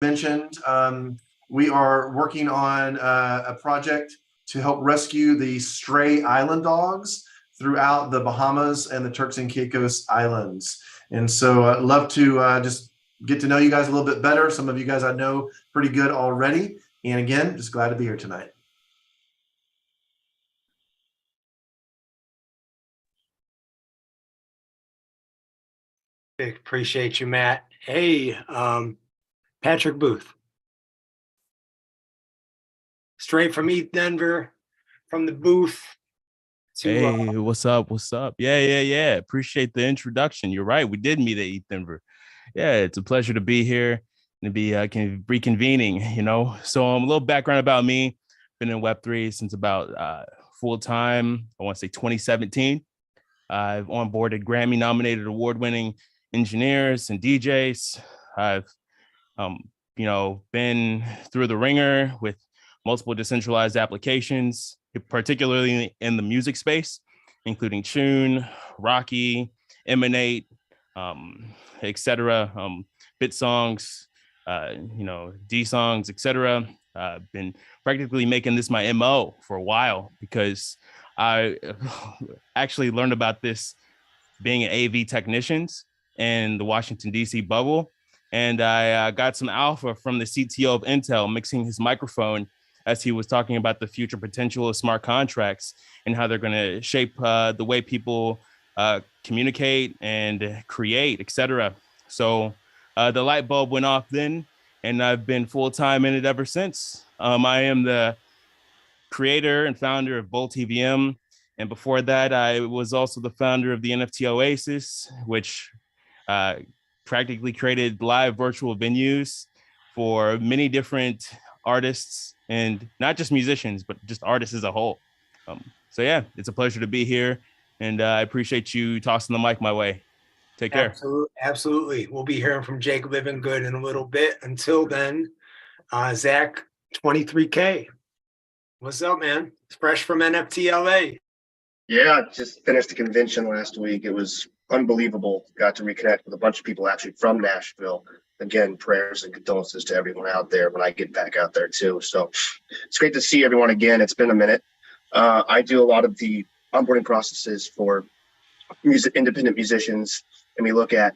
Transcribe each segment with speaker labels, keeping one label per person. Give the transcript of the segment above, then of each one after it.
Speaker 1: mentioned, we are working on a project to help rescue the stray island dogs throughout the Bahamas and the Turks and Caicos Islands. And so I'd love to just get to know you guys a little bit better. Some of you guys I know pretty good already. And again, just glad to be here tonight.
Speaker 2: Appreciate you, Matt. Hey, Patrick Booth. Straight from East Denver, from the booth.
Speaker 3: Hey, what's up? What's up? Yeah. Appreciate the introduction. You're right. We did meet at East Denver. Yeah, it's a pleasure to be here and to be reconvening, So a little background about me. Been in Web3 since about full time, I want to say 2017. I've onboarded Grammy-nominated award-winning engineers and DJs. I've, been through the ringer with multiple decentralized applications, particularly in the music space, including Tune, Rocky, Emanate, etc., BitSongs, DSongs, etc. Been practically making this my MO for a while because I actually learned about this being an AV technicians in the Washington, D.C. bubble. And I got some alpha from the CTO of Intel mixing his microphone as he was talking about the future potential of smart contracts and how they're going to shape the way people communicate and create, etc. So the light bulb went off then, and I've been full-time in it ever since. I am the creator and founder of Bolt EVM. And before that, I was also the founder of the NFT Oasis, which practically created live virtual venues for many different artists, and not just musicians, but just artists as a whole. So yeah, it's a pleasure to be here, and I appreciate you tossing the mic my way. Take care.
Speaker 2: Absolutely. We'll be hearing from Jake Livingood in a little bit. Until then, Zach, 23K. What's up, man? It's fresh from NFT LA.
Speaker 4: Yeah, just finished the convention last week. It was unbelievable. Got to reconnect with a bunch of people actually from Nashville. Again, prayers and condolences to everyone out there when I get back out there too. So it's great to see everyone again. It's been a minute. I do a lot of the onboarding processes for independent musicians, and we look at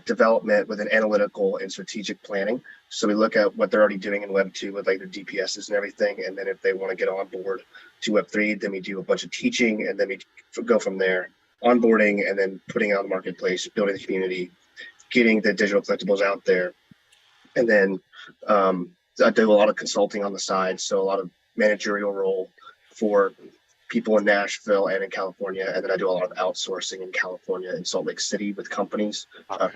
Speaker 4: development with an analytical and strategic planning. So we look at what they're already doing in Web2 with like their DPSs and everything. And then if they want to get on board to Web3, then we do a bunch of teaching, and then we go from there, onboarding, and then putting out the marketplace, building the community, getting the digital collectibles out there. And then I do a lot of consulting on the side. So a lot of managerial role for people in Nashville and in California. And then I do a lot of outsourcing in California and Salt Lake City with companies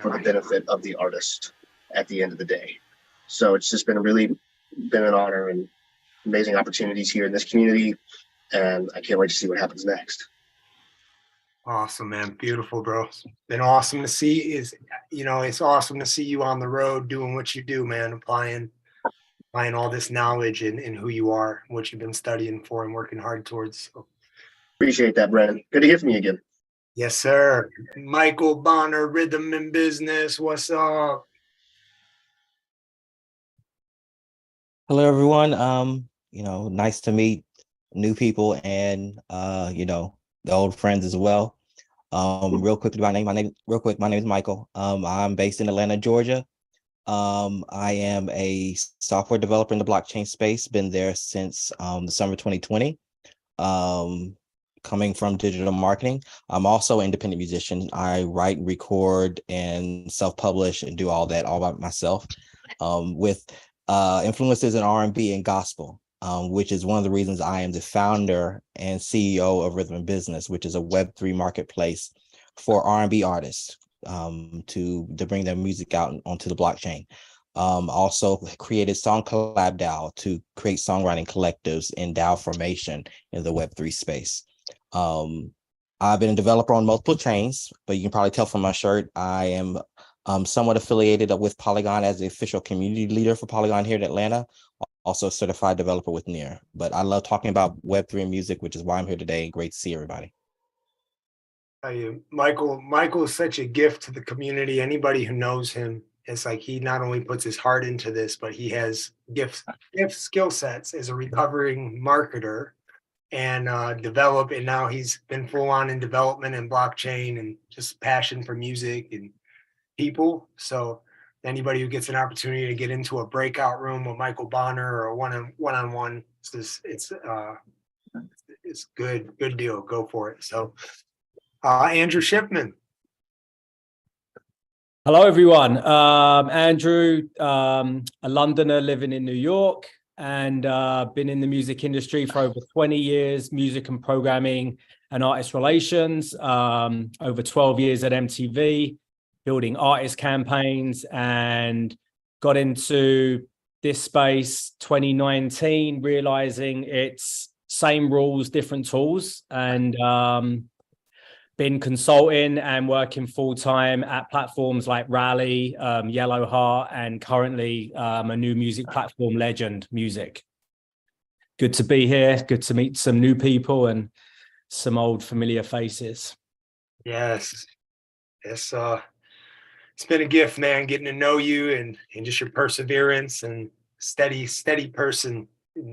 Speaker 4: for the benefit of the artist at the end of the day. So it's just been an honor and amazing opportunities here in this community. And I can't wait to see what happens next.
Speaker 2: Awesome, man. Beautiful, bro. It's been awesome to see. It's awesome to see you on the road doing what you do, man, applying all this knowledge and who you are, what you've been studying for and working hard towards. So.
Speaker 4: Appreciate that, Brandon. Good to hear from you again.
Speaker 2: Yes, sir. Michael Bonner, Rhythm in Business. What's up?
Speaker 5: Hello, everyone. Nice to meet new people and the old friends as well. Real quick, my name is Michael. I'm based in Atlanta, Georgia. I am a software developer in the blockchain space. Been there since the summer 2020. Coming from digital marketing. I'm also an independent musician. I write, record, and self-publish and do all that all by myself, with influences in R&B and gospel, which is one of the reasons I am the founder and CEO of Rhythm in Business, which is a Web3 marketplace for R&B artists to bring their music out onto the blockchain. Also created Song Collab DAO to create songwriting collectives in DAO formation in the Web3 space. I've been a developer on multiple chains, but you can probably tell from my shirt, I am somewhat affiliated with Polygon as the official community leader for Polygon here in Atlanta, also a certified developer with Near. But I love talking about Web3 and music, which is why I'm here today. Great to see everybody.
Speaker 2: Michael is such a gift to the community. Anybody who knows him It's like he not only puts his heart into this, but he has skill sets as a recovering marketer and develop. And now he's been full on in development and blockchain and just passion for music and people. So anybody who gets an opportunity to get into a breakout room with Michael Bonner or a one-on-one, it's good deal. Go for it. So Andrew Shipman.
Speaker 6: Hello, everyone. Andrew, a Londoner living in New York, and been in the music industry for over 20 years, music and programming and artist relations, over 12 years at MTV, building artist campaigns, and got into this space 2019, realizing it's same rules, different tools, and been consulting and working full-time at platforms like Rally, Yellow Heart, and currently a new music platform, Legend Music. Good to be here. Good to meet some new people and some old familiar faces.
Speaker 2: Yes. It's been a gift, man, getting to know you and just your perseverance and steady person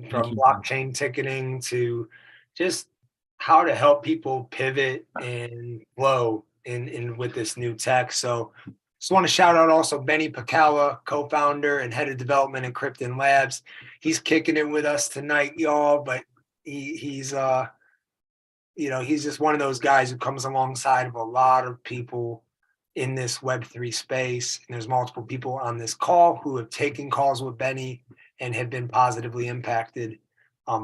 Speaker 2: from blockchain ticketing to just how to help people pivot and flow in with this new tech. So just want to shout out also Benny Pacala, co-founder and head of development at Krypton Labs. He's kicking it with us tonight, y'all, but he's he's just one of those guys who comes alongside of a lot of people in this Web3 space. And there's multiple people on this call who have taken calls with Benny and have been positively impacted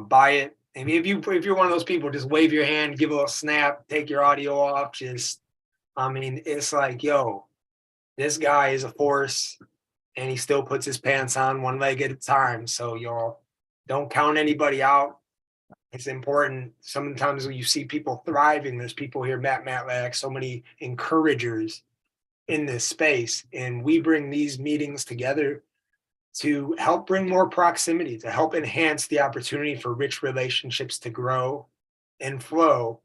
Speaker 2: by it. I mean, if you're one of those people, just wave your hand, give a little snap, take your audio off. It's like, yo, this guy is a force and he still puts his pants on one leg at a time. So y'all don't count anybody out. It's important. Sometimes when you see people thriving, there's people here, Matt Matlack, so many encouragers in this space. And we bring these meetings together to help bring more proximity, to help enhance the opportunity for rich relationships to grow and flow.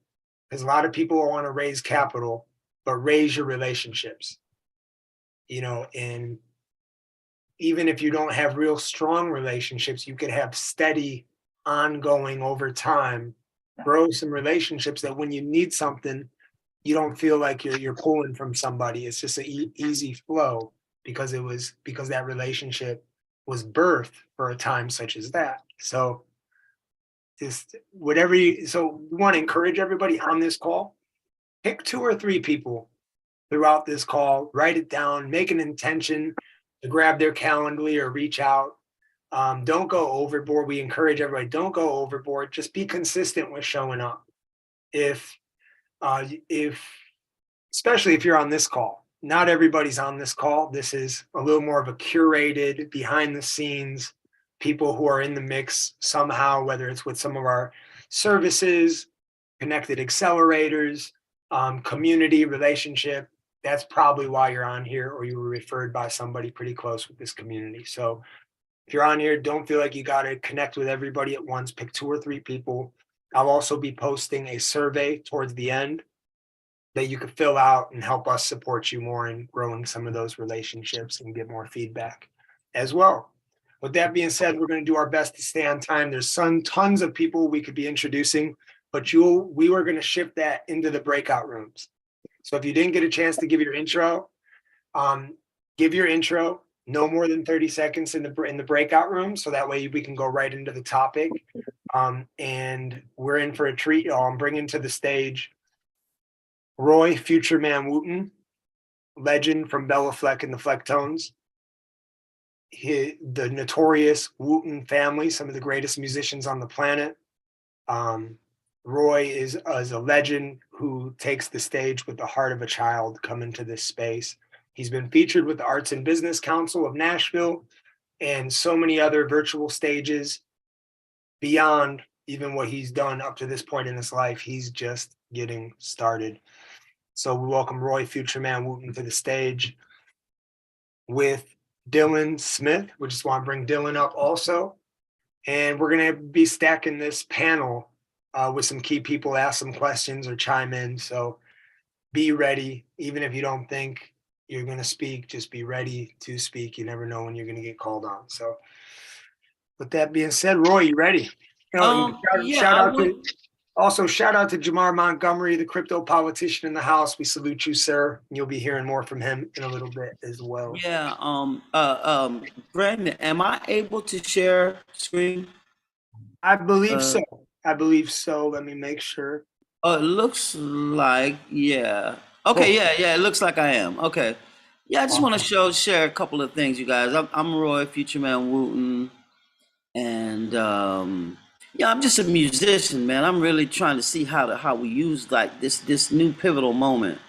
Speaker 2: Because a lot of people want to raise capital, but raise your relationships. And even if you don't have real strong relationships, you could have steady, ongoing over time, grow some relationships that when you need something, you don't feel like you're pulling from somebody. It's just an easy flow because that relationship was birthed for a time such as that. So we want to encourage everybody on this call, pick 2 or 3 people throughout this call, write it down, make an intention to grab their Calendly or reach out. Don't go overboard. We encourage everybody, don't go overboard. Just be consistent with showing up. Especially if you're on this call. Not everybody's on this call. This is a little more of a curated, behind the scenes, people who are in the mix somehow, whether it's with some of our services, connected accelerators, community relationship. That's probably why you're on here, or you were referred by somebody pretty close with this community. So if you're on here, don't feel like you got to connect with everybody at once. Pick 2 or 3 people. I'll also be posting a survey towards the end that you could fill out and help us support you more in growing some of those relationships and get more feedback as well. With that being said, we're going to do our best to stay on time. There's tons of people we could be introducing, but we were going to shift that into the breakout rooms. So if you didn't get a chance to give your intro, give your intro, no more than 30 seconds in the breakout room. So that way we can go right into the topic. And we're in for a treat, y'all. I'm bringing to the stage Roy Future Man Wooten, legend from Bella Fleck and the Flecktones. The notorious Wooten family, some of the greatest musicians on the planet. Roy is a legend who takes the stage with the heart of a child coming to this space. He's been featured with the Arts and Business Council of Nashville and so many other virtual stages beyond even what he's done up to this point in his life. He's just getting started. So we welcome Roy Future Man Wooten to the stage with Dylan Smith. We just want to bring Dylan up also. And we're going to be stacking this panel with some key people, ask some questions or chime in. So be ready, even if you don't think you're going to speak, just be ready to speak. You never know when you're going to get called on. So with that being said, Roy, you ready? You know, and
Speaker 7: Yeah, I would.
Speaker 2: also shout out to Jamar Montgomery, the crypto politician in the house. We salute you, sir. You'll be hearing more from him in a little bit as well.
Speaker 7: Yeah. Brandon, am I able to share screen?
Speaker 2: I believe so. I believe so. Let me make sure.
Speaker 7: Oh, it looks like, yeah. Okay, yeah, it looks like I am. Okay. Yeah, I just want to share a couple of things, you guys. I'm Roy, Future Man Wooten, and yeah, I'm just a musician, man. I'm really trying to see how we use like this new pivotal moment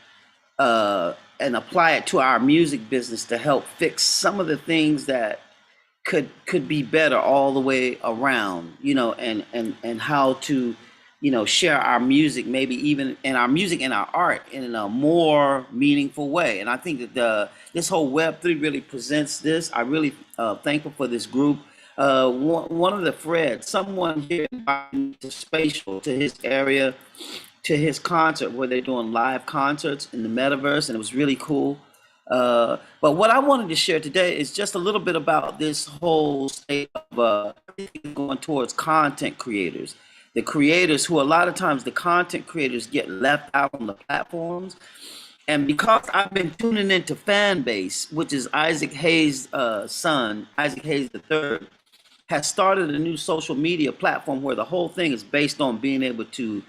Speaker 7: and apply it to our music business to help fix some of the things that could be better all the way around, you know, and how to, you know, share our music, maybe even in our music and our art in a more meaningful way. And I think that this whole Web3 really presents this. I really thankful for this group. One of the Fred, someone here invited me to Spatial, to his area, to his concert where they're doing live concerts in the metaverse, and it was really cool. But what I wanted to share today is just a little bit about this whole state of going towards content creators. The creators who a lot of times the content creators get left out on the platforms. And because I've been tuning into Fanbase, which is Isaac Hayes' son, Isaac Hayes III, has started a new social media platform where the whole thing is based on being able to,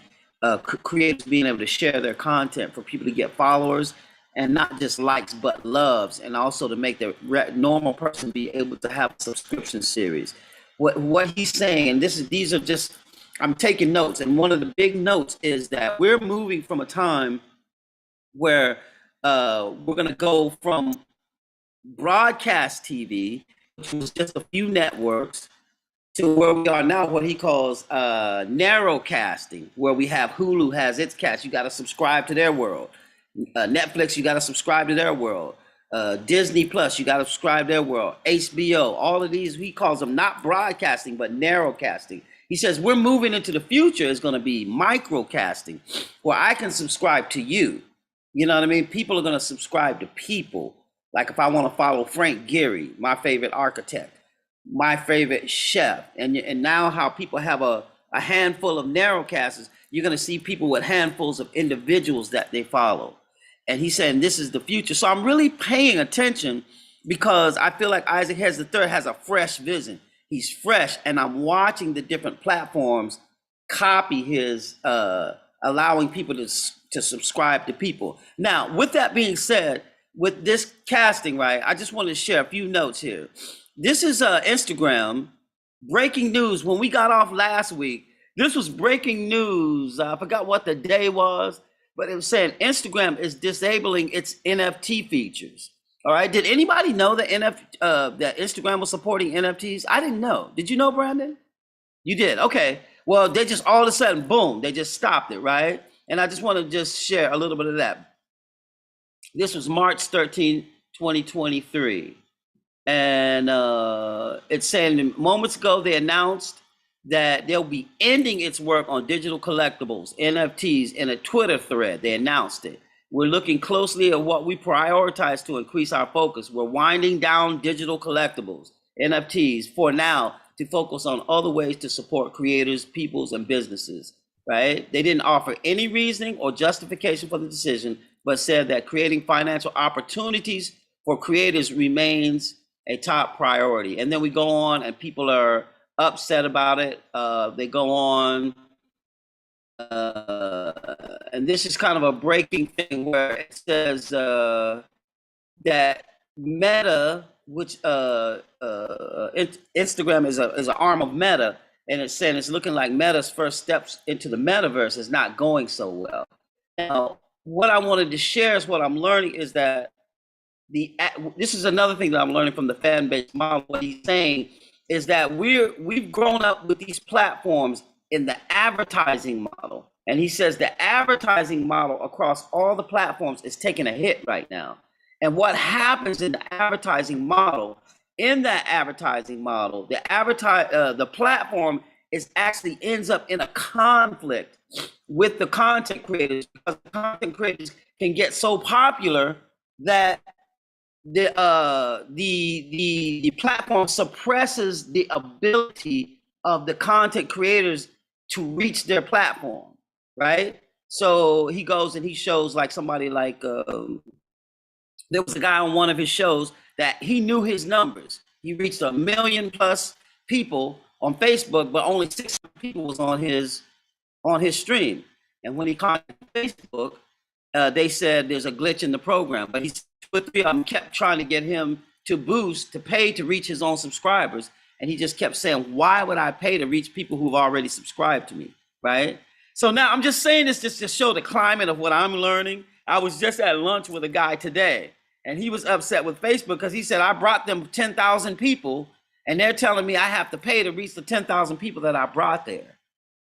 Speaker 7: creators being able to share their content for people to get followers and not just likes, but loves, and also to make the normal person be able to have a subscription series. What he's saying, and these are just, I'm taking notes, and one of the big notes is that we're moving from a time where we're going to go from broadcast TV, which was just a few networks, to where we are now, what he calls narrowcasting, where we have Hulu has its cast. You got to subscribe to their world. Netflix, you got to subscribe to their world. Disney Plus, you got to subscribe to their world. HBO, all of these, he calls them not broadcasting, but narrowcasting. He says we're moving into the future is going to be microcasting, where I can subscribe to you. You know what I mean? People are going to subscribe to people. Like if I want to follow Frank Gehry, my favorite architect, my favorite chef, and now how people have a handful of narrowcasters, you're going to see people with handfuls of individuals that they follow. And he's saying this is the future. So I'm really paying attention because I feel like Isaac Hayes III has a fresh vision. He's fresh, and I'm watching the different platforms copy his, allowing people to subscribe to people. Now, with that being said, with this casting, right, I just want to share a few notes here. This is Instagram, breaking news. When we got off last week, this was breaking news. I forgot what the day was, but it was saying Instagram is disabling its NFT features. All right. Did anybody know that that Instagram was supporting NFTs? I didn't know. Did you know, Brandon? You did. Okay. Well, they just all of a sudden, boom, they just stopped it, right? And I just want to just share a little bit of that. This was March 13, 2023. And it's saying moments ago, they announced that they'll be ending its work on digital collectibles, NFTs, in a Twitter thread. They announced it. We're looking closely at what we prioritize to increase our focus. We're winding down digital collectibles, NFTs, for now to focus on other ways to support creators, peoples, and businesses, right? They didn't offer any reasoning or justification for the decision, but said that creating financial opportunities for creators remains a top priority. And then we go on and people are upset about it. They go on, and this is kind of a breaking thing where it says that Meta, which Instagram is an arm of Meta, and it's saying it's looking like Meta's first steps into the metaverse is not going so well. Now, what I wanted to share is what I'm learning is that this is another thing that I'm learning from the fan base model. What he's saying is that we've grown up with these platforms in the advertising model. And he says the advertising model across all the platforms is taking a hit right now. And what happens in the advertising model, the platform actually ends up in a conflict with the content creators, because the content creators can get so popular that the platform suppresses the ability of the content creators to reach their platform, right? So he goes and he shows like somebody like there was a guy on one of his shows that he knew his numbers. He reached 1 million plus people on Facebook, but only 600 people was on his stream. And when he contacted Facebook, they said there's a glitch in the program. But he 2 or 3 of them kept trying to get him to pay to reach his own subscribers. And he just kept saying, why would I pay to reach people who've already subscribed to me, right? So now I'm just saying this just to show the climate of what I'm learning. I was just at lunch with a guy today, and he was upset with Facebook because he said, I brought them 10,000 people, and they're telling me I have to pay to reach the 10,000 people that I brought there,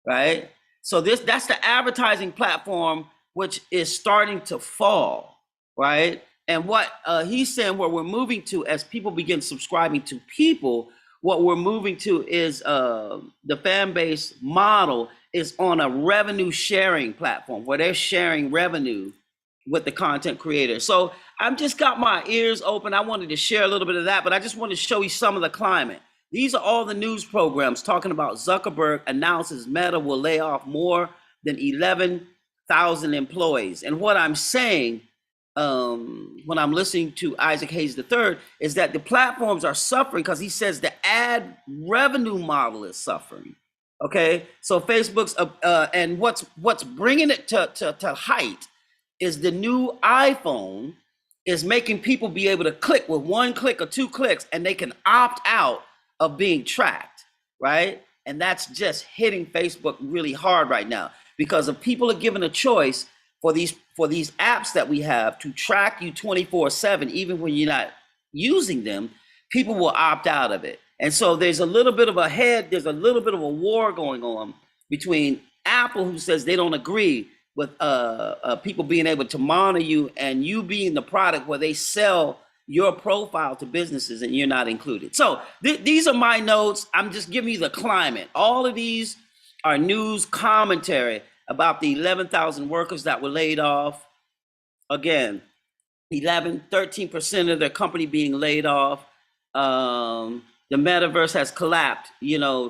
Speaker 7: right? So that's the advertising platform, which is starting to fall, right? And what he's saying, where we're moving to as people begin subscribing to people, what we're moving to is the fan base model is on a revenue sharing platform where they're sharing revenue with the content creator. So I've just got my ears open. I wanted to share a little bit of that, but I just wanted to show you some of the climate. These are all the news programs talking about Zuckerberg announces Meta will lay off more than 11,000 employees. And what I'm saying when I'm listening to Isaac Hayes III is that the platforms are suffering because he says the ad revenue model is suffering. Okay, so Facebook's and what's bringing it to height is the new iPhone is making people be able to click with 1 click or 2 clicks, and they can opt out of being tracked, right? And that's just hitting Facebook really hard right now because if people are given a choice for these apps that we have to track you 24/7, even when you're not using them, people will opt out of it. And so there's a little bit of a war going on between Apple, who says they don't agree with people being able to monitor you and you being the product where they sell your profile to businesses and you're not included. So these are my notes. I'm just giving you the climate. All of these are news commentary about the 11,000 workers that were laid off. Again, 13% of their company being laid off. The metaverse has collapsed,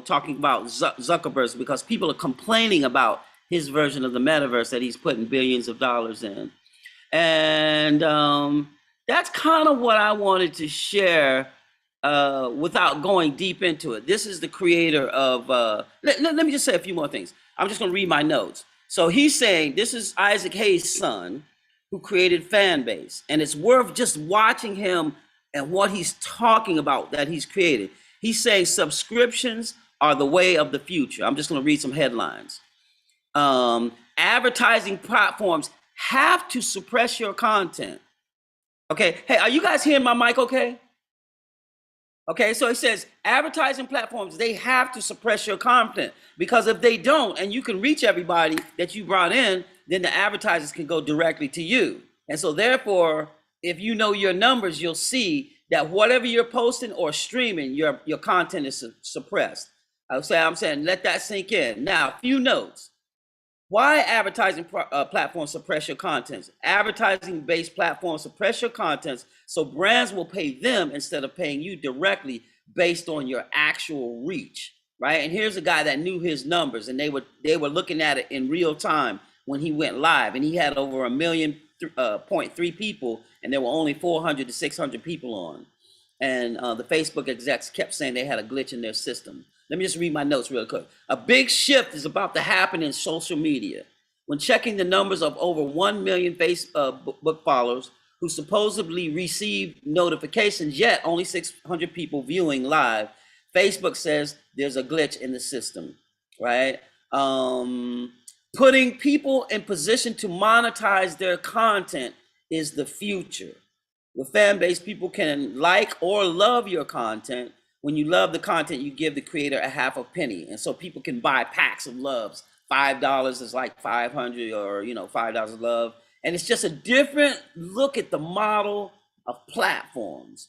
Speaker 7: talking about Zuckerberg, because people are complaining about his version of the metaverse that he's putting billions of dollars in. And that's kind of what I wanted to share without going deep into it. This is the creator of, let me just say a few more things. I'm just gonna read my notes. So he's saying, this is Isaac Hayes' son who created Fanbase, and it's worth just watching him and what he's talking about that he's created. He's saying subscriptions are the way of the future. I'm just gonna read some headlines. Advertising platforms have to suppress your content. Okay, hey, are you guys hearing my mic okay? Okay, so it says advertising platforms, they have to suppress your content, because if they don't, and you can reach everybody that you brought in, then the advertisers can go directly to you. And so therefore, if you know your numbers, you'll see that whatever you're posting or streaming, your content is suppressed. I'm saying, let that sink in. Now, a few notes. Why advertising platforms suppress your contents? Advertising-based platforms suppress your contents so brands will pay them instead of paying you directly based on your actual reach, right? And here's a guy that knew his numbers, and they were looking at it in real time when he went live, and he had over 1.3 million people, and there were only 400 to 600 people on. And the Facebook execs kept saying they had a glitch in their system. Let me just read my notes real quick. A big shift is about to happen in social media. When checking the numbers of over 1 million Facebook followers who supposedly received notifications, yet only 600 people viewing live, Facebook says there's a glitch in the system, right? Putting people in position to monetize their content is the future. With Fanbase, people can like or love your content. When you love the content, you give the creator a half a penny. And so people can buy packs of loves. $5 is like 500 or, $5 love. And it's just a different look at the model of platforms.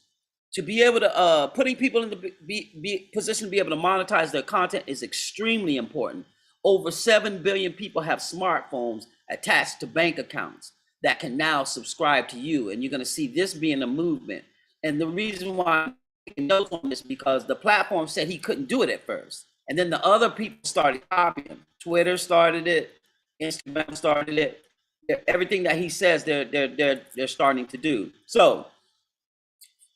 Speaker 7: To be able to, putting people in the position to be able to monetize their content is extremely important. Over 7 billion people have smartphones attached to bank accounts. that can now subscribe to you. And you're going to see this being a movement. And the reason why I'm taking notes on this, because the platform said he couldn't do it at first. And then the other people started copying. Twitter started it, Instagram started it. Everything that he says, they're starting to do. So,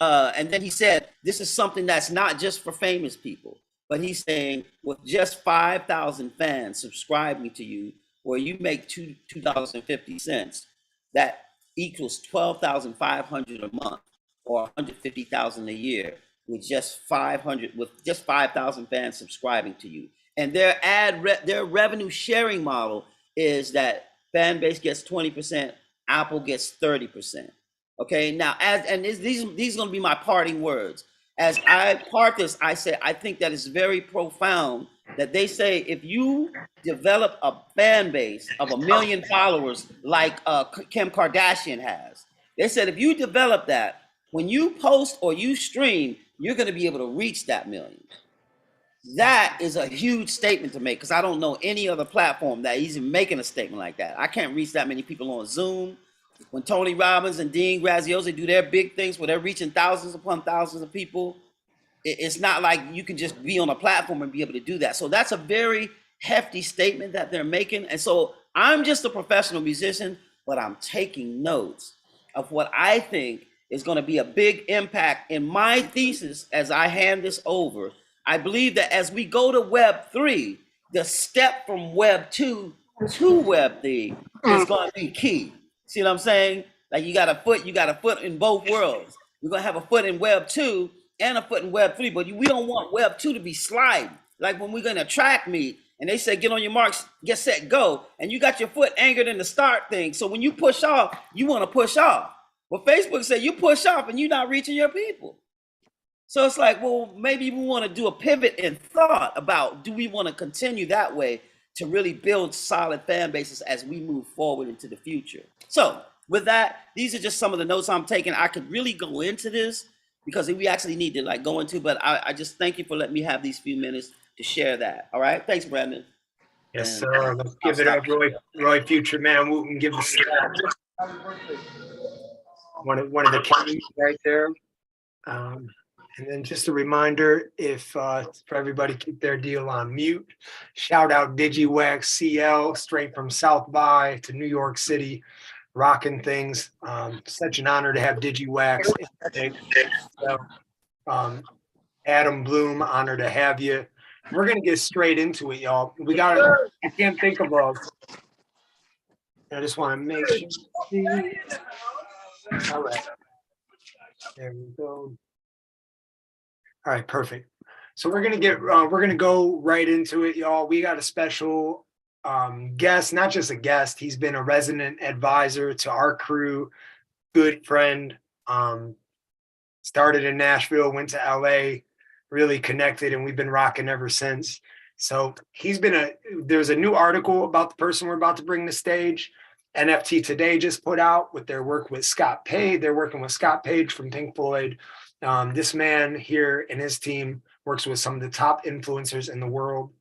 Speaker 7: and then he said, this is something that's not just for famous people, but he's saying with just 5,000 fans subscribing to you, where you make $2.50, that equals 12,500 a month or 150,000 a year with just 5,000 fans subscribing to you. And their revenue sharing model is that fan base gets 20%, Apple gets 30%. Okay, now these are going to be my parting words. As I part this, I say I think that is very profound that they say if you develop a fan base of 1 million followers like Kim Kardashian has, they said if you develop that, when you post or you stream, you're going to be able to reach that million. That is a huge statement to make, because I don't know any other platform that is even making a statement like that. I can't reach that many people on Zoom. When Tony Robbins and Dean Graziosi do their big things where they're reaching thousands upon thousands of people, it's not like you can just be on a platform and be able to do that. So that's a very hefty statement that they're making. And so I'm just a professional musician, but I'm taking notes of what I think is going to be a big impact in my thesis as I hand this over. I believe that as we go to Web 3, the step from Web 2 to Web 3 is going to be key. See what I'm saying? Like you got a foot in both worlds. We're going to have a foot in Web 2 and a foot in Web 3, but we don't want Web 2 to be sliding. Like when we're going to track meet and they say, get on your marks, get set, go. And you got your foot anchored in the start thing. So when you push off, you want to push off. But Facebook said you push off and you're not reaching your people. So it's like, well, maybe we want to do a pivot in thought about, do we want to continue that way to really build solid fan bases as we move forward into the future? So with that, these are just some of the notes I'm taking. I could really go into this because we actually need to like go into, but I just thank you for letting me have these few minutes to share that. All right. Thanks, Brandon.
Speaker 2: Yes, sir. Let's give it up, Roy Future Man Wooten. Give us one of the kings right there. And then just a reminder, if for everybody keep their deal on mute, shout out DigiWax CL, straight from South by to New York City, rocking things. Such an honor to have DigiWax. So, Adam Bloom, honor to have you. We're gonna get straight into it, y'all. I can't think of I just want to make sure. All right. There we go. All right, perfect. So we're gonna go right into it, y'all. We got a special guest, not just a guest. He's been a resident advisor to our crew, good friend. Started in Nashville, went to LA, really connected, and we've been rocking ever since. So there's a new article about the person we're about to bring to stage. NFT Today just put out with their work with Scott Page. They're working with Scott Page from Pink Floyd. This man here and his team works with some of the top influencers in the world.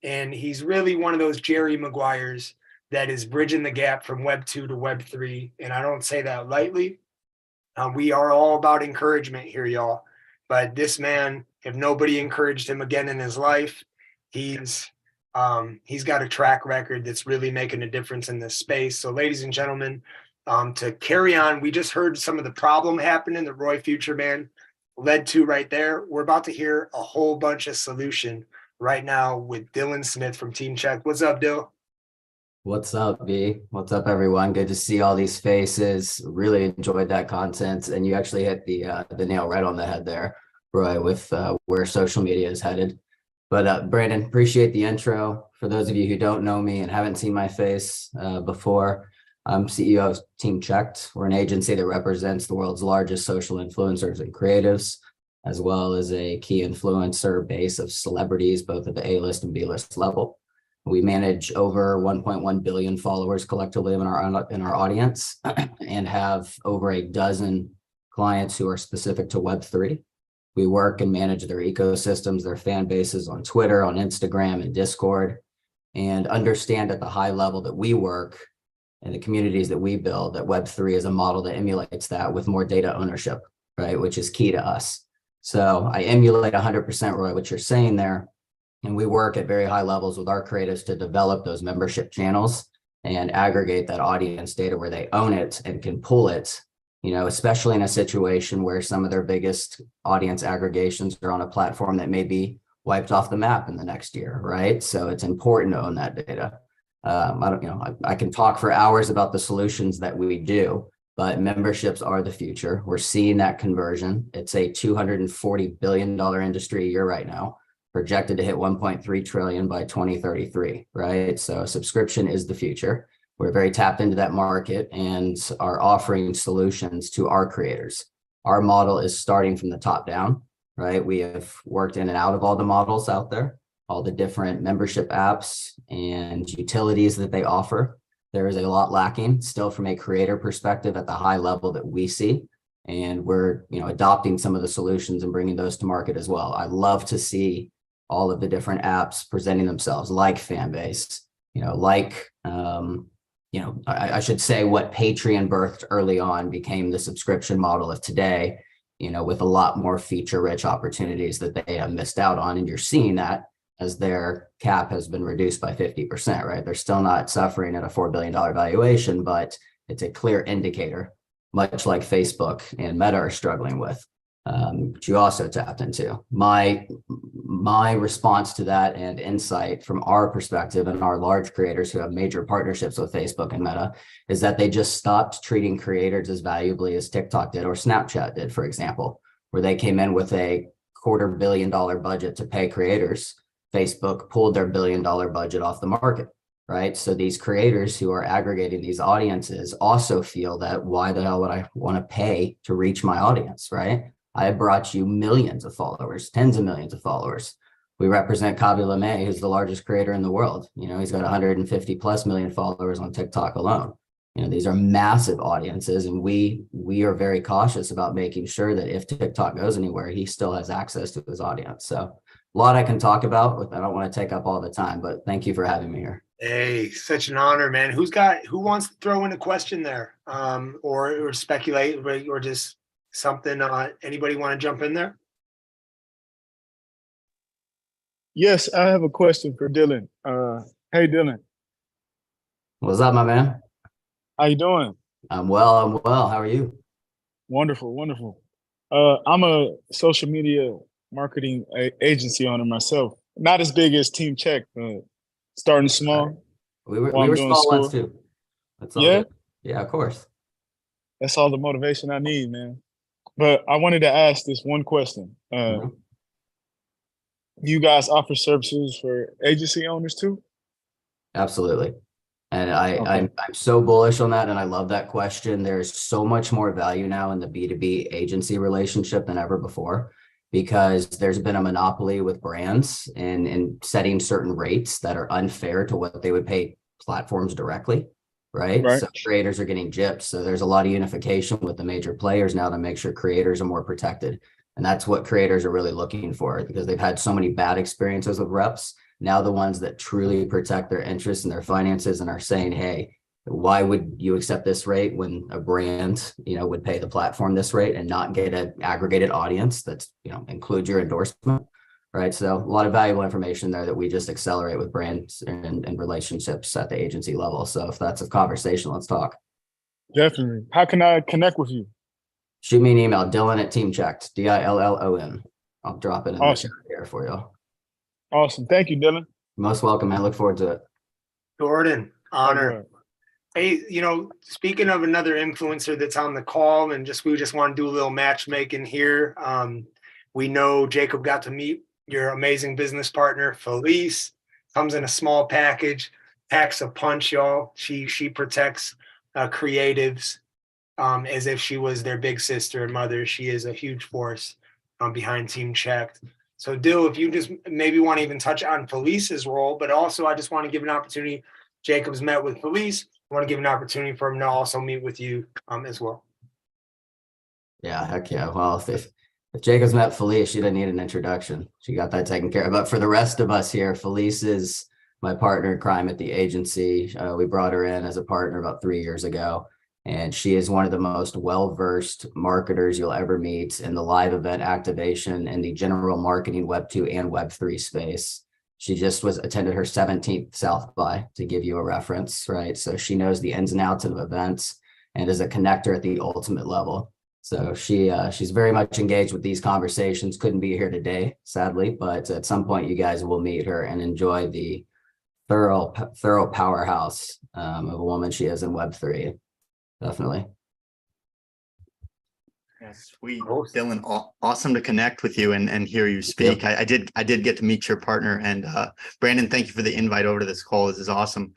Speaker 2: And he's really one of those Jerry Maguires that is bridging the gap from Web 2 to Web 3. And I don't say that lightly. We are all about encouragement here, y'all. But this man, if nobody encouraged him again in his life, he's got a track record that's really making a difference in this space. So ladies and gentlemen, to carry on, we just heard some of the problem happening that Roy Future Man led to right there. We're about to hear a whole bunch of solution right now with Dylan Smith from Team Check. What's up, Dill?
Speaker 8: What's up, B? What's up, everyone? Good to see all these faces. Really enjoyed that content, and you actually hit the nail right on the head there, Roy, with where social media is headed. But Brandon, appreciate the intro. For those of you who don't know me and haven't seen my face before, I'm CEO of Team Checked. We're an agency that represents the world's largest social influencers and creatives, as well as a key influencer base of celebrities, both at the A-list and B-list level. We manage over 1.1 billion followers collectively in our audience and have over a dozen clients who are specific to Web3. We work and manage their ecosystems, their fan bases on Twitter, on Instagram, and Discord, and understand at the high level that we work and the communities that we build, that Web3 is a model that emulates that with more data ownership, right? Which is key to us. So I emulate 100%, Roy, what you're saying there. And we work at very high levels with our creatives to develop those membership channels and aggregate that audience data where they own it and can pull it, you know, especially in a situation where some of their biggest audience aggregations are on a platform that may be wiped off the map in the next year, right? So it's important to own that data. I can talk for hours about the solutions that we do, but memberships are the future. We're seeing that conversion. It's a $240 billion industry a year right now, projected to hit 1.3 trillion by 2033, right? So subscription is the future. We're very tapped into that market and are offering solutions to our creators. Our model is starting from the top down, right? We have worked in and out of all the models out there, all the different membership apps and utilities that they offer. There is a lot lacking still from a creator perspective at the high level that we see. And we're, adopting some of the solutions and bringing those to market as well. I love to see all of the different apps presenting themselves like Fanbase, I should say what Patreon birthed early on became the subscription model of today, with a lot more feature rich opportunities that they have missed out on. And you're seeing that as their cap has been reduced by 50%, right? They're still not suffering at a $4 billion valuation, but it's a clear indicator, much like Facebook and Meta are struggling with, which you also tapped into. My response to that and insight from our perspective and our large creators who have major partnerships with Facebook and Meta is that they just stopped treating creators as valuably as TikTok did or Snapchat did, for example, where they came in with a $250 million budget to pay creators. Facebook pulled their $1 billion budget off the market, right? So these creators who are aggregating these audiences also feel that why the hell would I want to pay to reach my audience, right? I have brought you millions of followers, tens of millions of followers. We represent Kabi Lame, who's the largest creator in the world. He's got 150 plus million followers on TikTok alone. These are massive audiences, and we are very cautious about making sure that if TikTok goes anywhere, he still has access to his audience. So a lot I can talk about. I don't want to take up all the time, but thank you for having me here.
Speaker 2: Hey, such an honor, man. Who wants to throw in a question there, or speculate, or just something? Anybody want to jump in there?
Speaker 9: Yes, I have a question for Dylan. Hey, Dylan.
Speaker 8: What's up, my man?
Speaker 9: How you doing?
Speaker 8: I'm well. How are you?
Speaker 9: Wonderful, wonderful. I'm a social media marketing agency owner myself. Not as big as Team Check, but starting small.
Speaker 8: We were small once too. That's all.
Speaker 9: Yeah?
Speaker 8: Good. Yeah, of course.
Speaker 9: That's all the motivation I need, man. But I wanted to ask this one question. Do you guys offer services for agency owners too?
Speaker 8: Absolutely. And I'm so bullish on that. And I love that question. There's so much more value now in the B2B agency relationship than ever before, because there's been a monopoly with brands and setting certain rates that are unfair to what they would pay platforms directly, right? So creators are getting gypped. So there's a lot of unification with the major players now to make sure creators are more protected. And that's what creators are really looking for, because they've had so many bad experiences with reps. Now the ones that truly protect their interests and their finances and are saying, hey, why would you accept this rate when a brand, would pay the platform this rate and not get an aggregated audience that's, include your endorsement, right? So a lot of valuable information there that we just accelerate with brands and relationships at the agency level. So if that's a conversation, let's talk.
Speaker 9: Definitely. How can I connect with you?
Speaker 8: Shoot me an email, Dylan@TeamChecked, DILLON. I'll drop it in the chat here for you.
Speaker 9: Awesome. Thank you, Dylan.
Speaker 8: Most welcome. I look forward to it.
Speaker 2: Jordan, honor. Hey, speaking of another influencer that's on the call, and we just want to do a little matchmaking here. We know Jacob got to meet your amazing business partner, Felice. Comes in a small package, packs a punch, y'all. She protects creatives as if she was their big sister and mother. She is a huge force behind Team Checked. So Dill, if you just maybe want to even touch on Felice's role, but also I just want to give an opportunity. Jacob's met with Felice. I want to give an opportunity for him to also meet with you as well.
Speaker 8: Yeah, heck yeah. Well, if Jacob's met Felice, she didn't need an introduction. She got that taken care of. But for the rest of us here, Felice is my partner in crime at the agency. We brought her in as a partner about 3 years ago, and she is one of the most well-versed marketers you'll ever meet in the live event activation and the general marketing Web2 and Web3 space. She just attended her 17th South by, to give you a reference, right? So she knows the ins and outs of events and is a connector at the ultimate level. So she's very much engaged with these conversations. Couldn't be here today, sadly, but at some point you guys will meet her and enjoy the thorough powerhouse of a woman she is in Web3. Definitely.
Speaker 10: Yeah, sweet. Dylan, awesome to connect with you and hear you speak. I did get to meet your partner, and Brandon, thank you for the invite over to this call. This is awesome.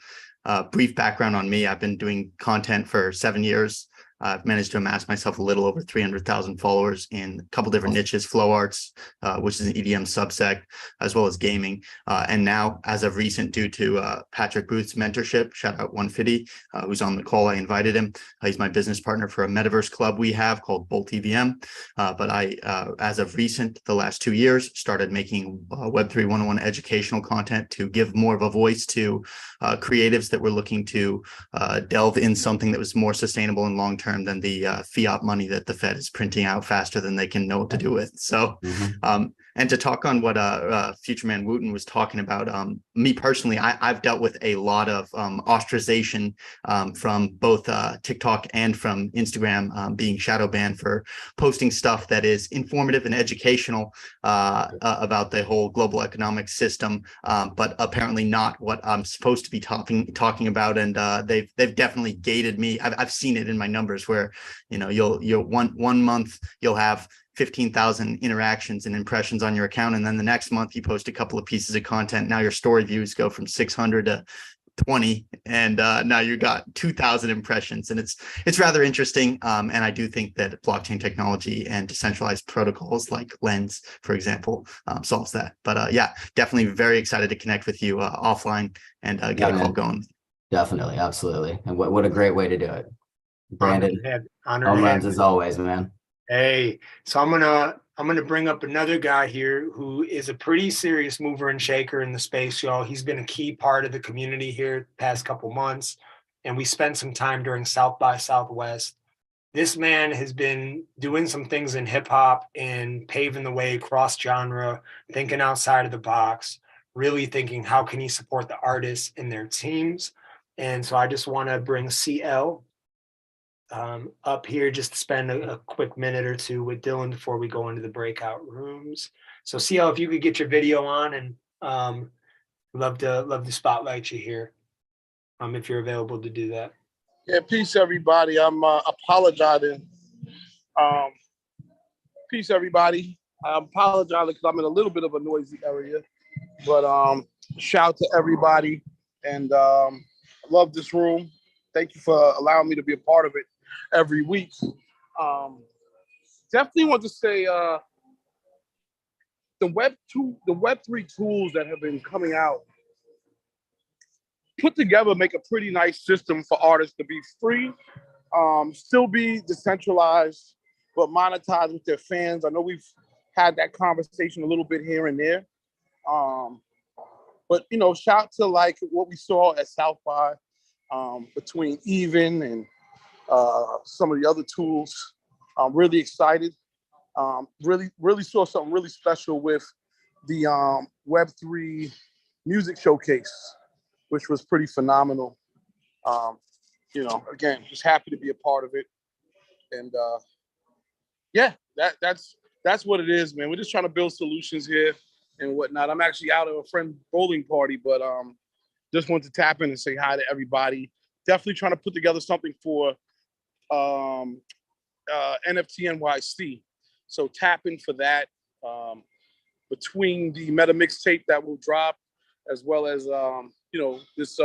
Speaker 10: Brief background on me. I've been doing content for 7 years. I've managed to amass myself a little over 300,000 followers in a couple different niches, flow arts, which is an EDM subsect, as well as gaming. And now, as of recent, due to Patrick Booth's mentorship, shout out 150, who's on the call, I invited him. He's my business partner for a metaverse club we have called Bolt EVM. But I, as of recent, the last 2 years, started making Web3 101 educational content to give more of a voice to creatives that were looking to delve in something that was more sustainable and long-term than the fiat money that the Fed is printing out faster than they can know what to do with. So, and to talk on what Future Man Wooten was talking about, me personally, I've dealt with a lot of ostracization from both TikTok and from Instagram, being shadow banned for posting stuff that is informative and educational about the whole global economic system, but apparently not what I'm supposed to be talking about. And they've definitely gated me. I've seen it in my numbers where, you know, you'll one month you'll have 15,000 interactions and impressions on your account, and then the next month you post a couple of pieces of content. Now your story views go from 600 to 20, and now you got 2,000 impressions, and it's rather interesting. And I do think that blockchain technology and decentralized protocols like Lens, for example, solves that. But yeah, definitely very excited to connect with you offline and get a call going.
Speaker 8: Definitely, absolutely, and what a great way to do it, Brandon. Home runs as always, man.
Speaker 2: Hey, so I'm gonna bring up another guy here who is a pretty serious mover and shaker in the space, y'all. He's been a key part of the community here the past couple months, and we spent some time during South by Southwest. This man has been doing some things in hip hop and paving the way cross genre, thinking outside of the box, really thinking how can he support the artists and their teams. And so I just want to bring CL up here just to spend a quick minute or two with Dylan before we go into the breakout rooms. So CL, if you could get your video on, and love to spotlight you here, if you're available to do that.
Speaker 11: Yeah, peace everybody. I'm apologizing. Peace everybody. I'm apologizing because I'm in a little bit of a noisy area, but shout to everybody, and I love this room. Thank you for allowing me to be a part of it every week. Definitely want to say the Web3 tools that have been coming out put together make a pretty nice system for artists to be free, still be decentralized, but monetize with their fans. I know we've had that conversation a little bit here and there. But you know, shout to like what we saw at South by between Even and some of the other tools. I'm really excited. Really saw something really special with the Web3 music showcase, which was pretty phenomenal. You know, again, just happy to be a part of it. And yeah, that's what it is, man. We're just trying to build solutions here and whatnot. I'm actually out of a friend bowling party, but just wanted to tap in and say hi to everybody. Definitely trying to put together something for NFT NYC. So tap in for that. Between the meta mixtape that will drop, as well as you know, this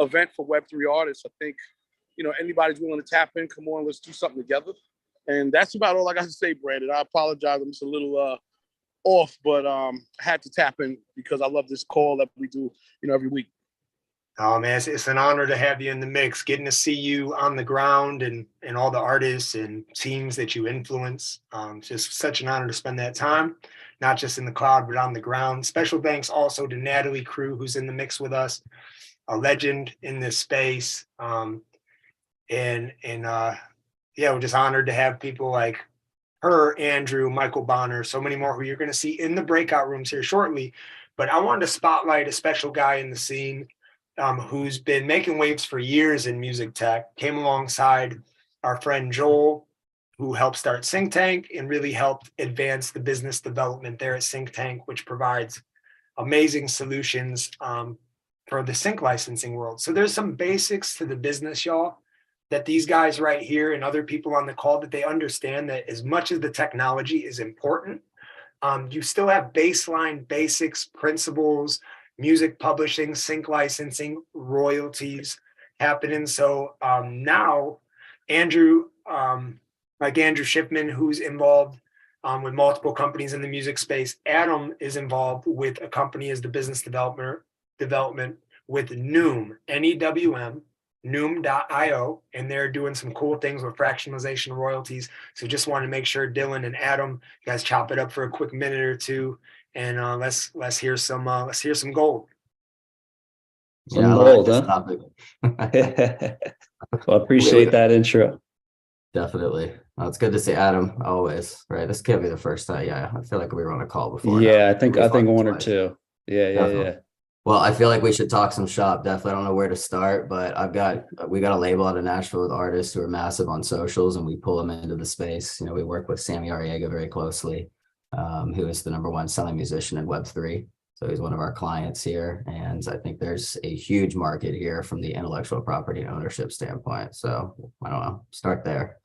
Speaker 11: event for Web3 artists, I think, you know, anybody's willing to tap in, come on, let's do something together. And that's about all I got to say, Brandon. I apologize, I'm just a little off, but I had to tap in because I love this call that we do, you know, every week.
Speaker 2: Oh man, it's an honor to have you in the mix, getting to see you on the ground and all the artists and teams that you influence. It's just such an honor to spend that time. not just in the cloud, but on the ground. Special thanks also to Natalie Crew, who's in the mix with us, a legend in this space. Yeah, we're just honored to have people like her, Andrew, Michael Bonner, so many more who you're going to see in the breakout rooms here shortly. But I wanted to spotlight a special guy in the scene who's been making waves for years in music tech, came alongside our friend Joel, who helped start Sync Tank and really helped advance the business development there at Sync Tank, which provides amazing solutions for the sync licensing world. So there's some basics to the business, y'all, that these guys right here and other people on the call, that they understand that as much as the technology is important, you still have baseline basics, principles, music publishing, sync licensing, royalties happening. So now Andrew, like Andrew Schiffman, who's involved with multiple companies in the music space, Adam is involved with a company as the business development with Neum, N-E-W-M, Neum.io, and they're doing some cool things with fractionalization royalties. So just want to make sure Dylan and Adam, you guys chop it up for a quick minute or two, and let's hear some gold.
Speaker 8: Yeah, I like this topic.
Speaker 12: Well, I appreciate that intro.
Speaker 8: Definitely. Well, it's good to see Adam always, right? This can't be the first time. Yeah, I feel like we were on a call before.
Speaker 12: Yeah, I think one or two. Yeah.
Speaker 8: Well, I feel like we should talk some shop. Definitely. I don't know where to start, but we got a label out of Nashville with artists who are massive on socials, and we pull them into the space. You know, we work with Sammy Arriaga very closely, who is the #1 selling musician in Web3. So he's one of our clients here. And I think there's a huge market here from the intellectual property and ownership standpoint. So I don't know, start there.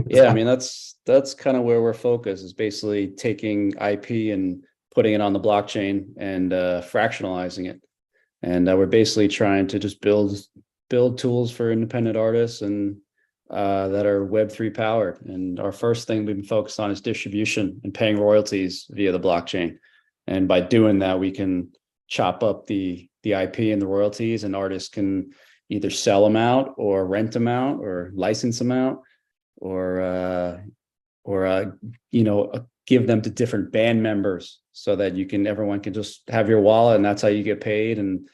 Speaker 12: Yeah, I mean, that's kind of where we're focused, is basically taking IP and putting it on the blockchain and fractionalizing it. And we're basically trying to just build tools for independent artists and that are Web3 powered. And our first thing we've been focused on is distribution and paying royalties via the blockchain. And by doing that, we can chop up the IP and the royalties, and artists can either sell them out or rent them out or license them out, or give them to different band members, so that everyone can just have your wallet, and that's how you get paid, and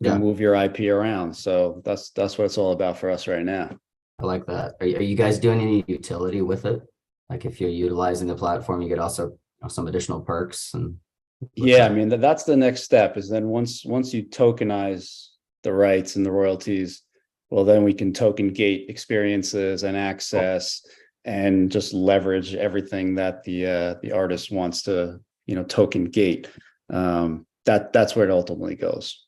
Speaker 12: move your IP around. So that's what it's all about for us right now.
Speaker 8: I like that. Are you guys doing any utility with it? Like, if you're utilizing the platform, you get also some additional perks and.
Speaker 12: Yeah, I mean, that's the next step, is then once you tokenize the rights and the royalties, well, then we can token gate experiences and access and just leverage everything that the artist wants to, token gate. That's where it ultimately goes.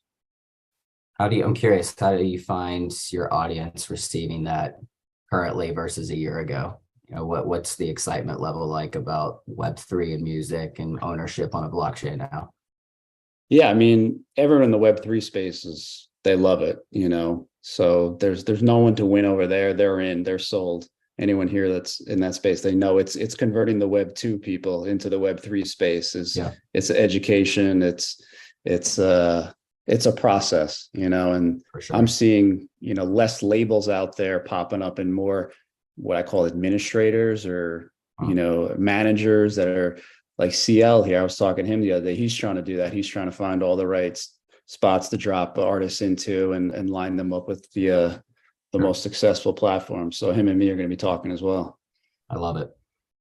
Speaker 8: I'm curious, how do you find your audience receiving that currently versus a year ago? What's the excitement level like about Web3 and music and ownership on a blockchain now?
Speaker 12: Yeah, I mean, everyone in the Web3 space they love it, so there's no one to win over there. They're sold. Anyone here that's in that space, they know it's converting the Web2 people into the Web3 space. It's education. It's a process, and sure. I'm seeing, less labels out there popping up and more what I call administrators or, managers that are like CL here. I was talking to him the other day. He's trying to do that. He's trying to find all the right spots to drop artists into and line them up with the most successful platform. So him and me are going to be talking as well.
Speaker 8: I love it.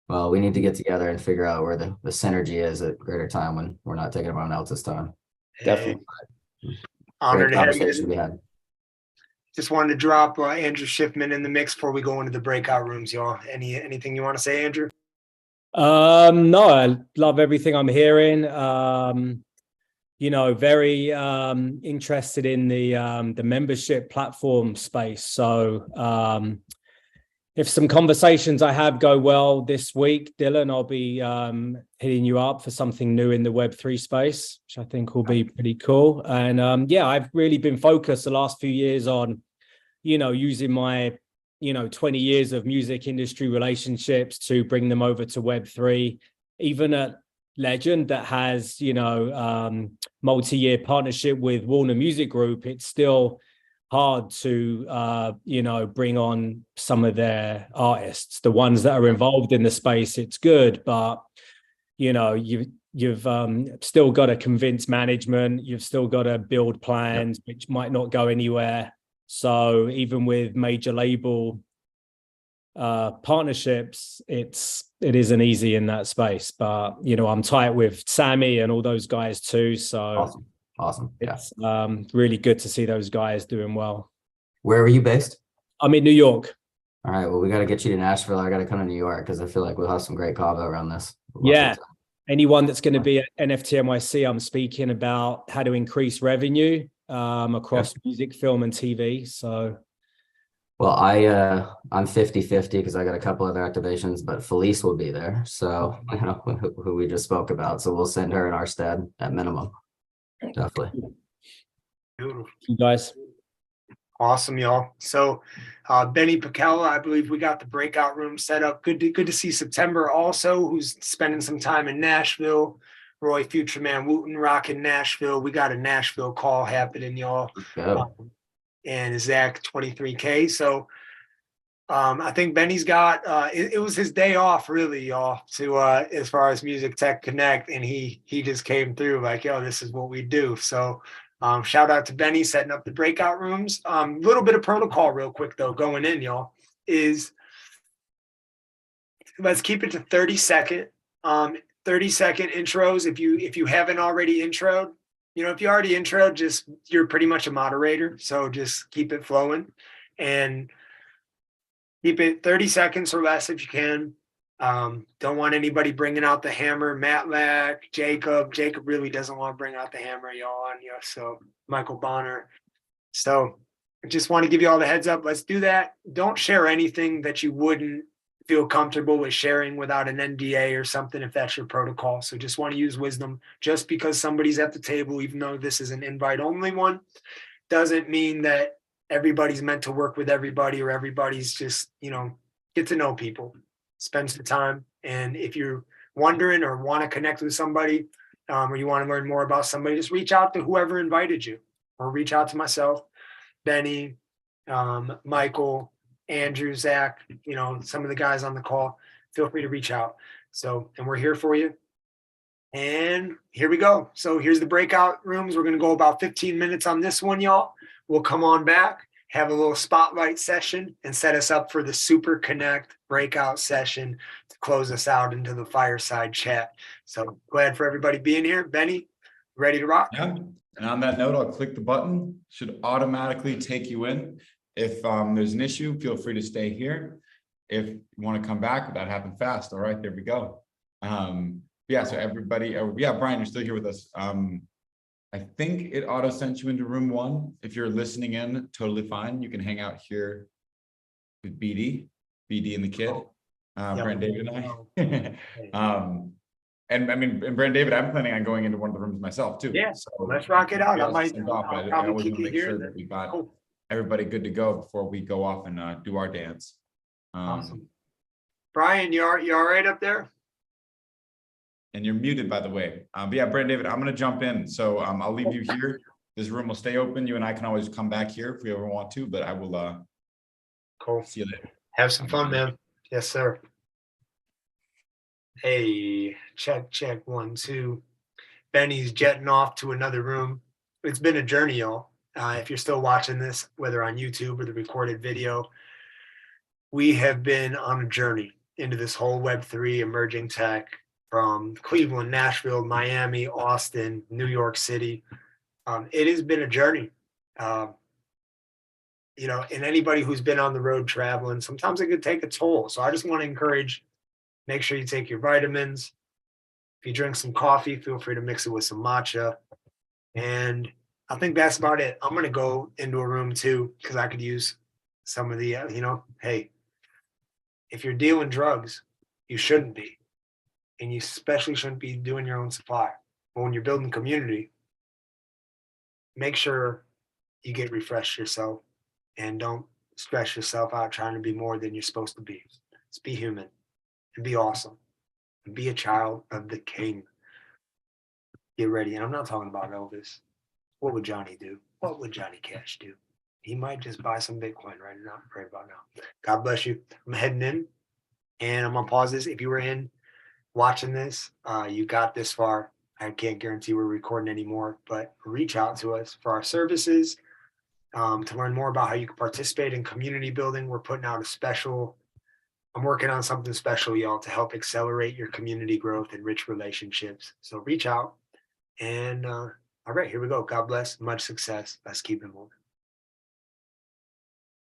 Speaker 8: Well, we need to get together and figure out where the synergy is at greater time when we're not taking everyone else's time.
Speaker 12: Definitely.
Speaker 2: Honored to have you. Just wanted to drop Andrew Schiffman in the mix before we go into the breakout rooms, y'all. Anything you want to say, Andrew?
Speaker 6: No, I love everything I'm hearing. Very interested in the membership platform space. So if some conversations I have go well this week, Dylan, I'll be hitting you up for something new in the Web3 space, which I think will be pretty cool. And I've really been focused the last few years on, using my, 20 years of music industry relationships to bring them over to Web3. Even at Legend, that has, multi-year partnership with Warner Music Group, it's still hard to, bring on some of their artists. The ones that are involved in the space, it's good, but, you you've still got to convince management, you've still got to build plans, which might not go anywhere. So even with major label partnerships, it isn't easy in that space. But I'm tight with Sammy and all those guys too. So
Speaker 8: awesome. Yeah.
Speaker 6: It's really good to see those guys doing well.
Speaker 8: Where are you based?
Speaker 6: I'm in New York.
Speaker 8: All right. Well, we got to get you to Nashville. I got to come to New York because I feel like we'll have some great combo around this.
Speaker 6: Yeah. Anyone that's going to be at NFT NYC, I'm speaking about how to increase revenue across music, film, and TV. So,
Speaker 8: well, I'm 50-50 because I got a couple other activations, but Felice will be there. So, who we just spoke about. So we'll send her in our stead at minimum. Definitely.
Speaker 2: Beautiful.
Speaker 6: You guys.
Speaker 2: Awesome, y'all. So Benny Pacella, I believe we got the breakout room set up. Good to see September also, who's spending some time in Nashville. Roy Future Man Wooten rocking Nashville. We got a Nashville call happening, y'all. And Zach 23K. So I think Benny's got it was his day off, really, y'all, to as far as Music Tech Connect, and he just came through like, yo, this is what we do. So shout out to Benny setting up the breakout rooms. Little bit of protocol real quick though, going in, y'all, is let's keep it to 30-second intros. If you haven't already introed, if you already introed, you're pretty much a moderator. So just keep it flowing and keep it 30 seconds or less if you can. Don't want anybody bringing out the hammer. Matlack, Jacob really doesn't want to bring out the hammer, y'all, on you. So Michael Bonner. So I just want to give you all the heads up. Let's do that. Don't share anything that you wouldn't feel comfortable with sharing without an NDA or something if that's your protocol. So just want to use wisdom. Just because somebody's at the table, even though this is an invite only one, doesn't mean that everybody's meant to work with everybody or everybody's just, get to know people. Spend some time. And if you're wondering or want to connect with somebody or you want to learn more about somebody, just reach out to whoever invited you or reach out to myself, Benny, Michael, Andrew, Zach, some of the guys on the call. Feel free to reach out. So, and we're here for you. And here we go. So here's the breakout rooms. We're going to go about 15 minutes on this one, y'all. We'll come on back, have a little spotlight session, and set us up for the Super Connect breakout session to close us out into the fireside chat. So glad for everybody being here. Benny, ready to rock?
Speaker 13: Yeah. And on that note, I'll click the button. Should automatically take you in. If there's an issue, feel free to stay here. If you want to come back, that happened fast. All right, there we go. Yeah, so everybody, Brian, you're still here with us. I think it auto sent you into room 1. If you're listening in, totally fine. You can hang out here with BD and the kid, Brand David and I. And I mean, and Brand David, I'm planning on going into one of the rooms myself too.
Speaker 2: Yeah,
Speaker 13: so
Speaker 2: let's rock it out. I
Speaker 13: I
Speaker 2: probably
Speaker 13: always
Speaker 2: kick
Speaker 13: want to
Speaker 2: you
Speaker 13: make
Speaker 2: here.
Speaker 13: sure that we got everybody good to go before we go off and do our dance.
Speaker 2: Awesome. Brian, you all right up there?
Speaker 13: And you're muted, by the way. But yeah, Brand David, I'm going to jump in. So I'll leave you here. This room will stay open. You and I can always come back here if we ever want to, but I will
Speaker 2: cool.
Speaker 13: See you later.
Speaker 2: Have some fun, man. Yes, sir. Hey, check 1, 2. Benny's jetting off to another room. It's been a journey, y'all. If you're still watching this, whether on YouTube or the recorded video, we have been on a journey into this whole Web3 emerging tech from Cleveland, Nashville, Miami, Austin, New York City. It has been a journey. And anybody who's been on the road traveling, sometimes it could take a toll. So I just want to encourage, make sure you take your vitamins. If you drink some coffee, feel free to mix it with some matcha. And I think that's about it. I'm going to go into a room too, because I could use some of the, hey, if you're dealing drugs, you shouldn't be. And you especially shouldn't be doing your own supply. But when you're building community, make sure you get refreshed yourself and don't stress yourself out trying to be more than you're supposed to be. Just be human and be awesome and be a child of the king. Get ready. And I'm not talking about Elvis. What would Johnny do? What would Johnny Cash do? He might just buy some Bitcoin right about now. God bless you. I'm heading in and I'm going to pause this. If you were in watching this, you got this far. I can't guarantee we're recording anymore, but reach out to us for our services. To learn more about how you can participate in community building, we're putting out a special. I'm working on something special, y'all, to help accelerate your community growth and rich relationships. So reach out. And all right, here we go. God bless. Much success. Let's keep it moving.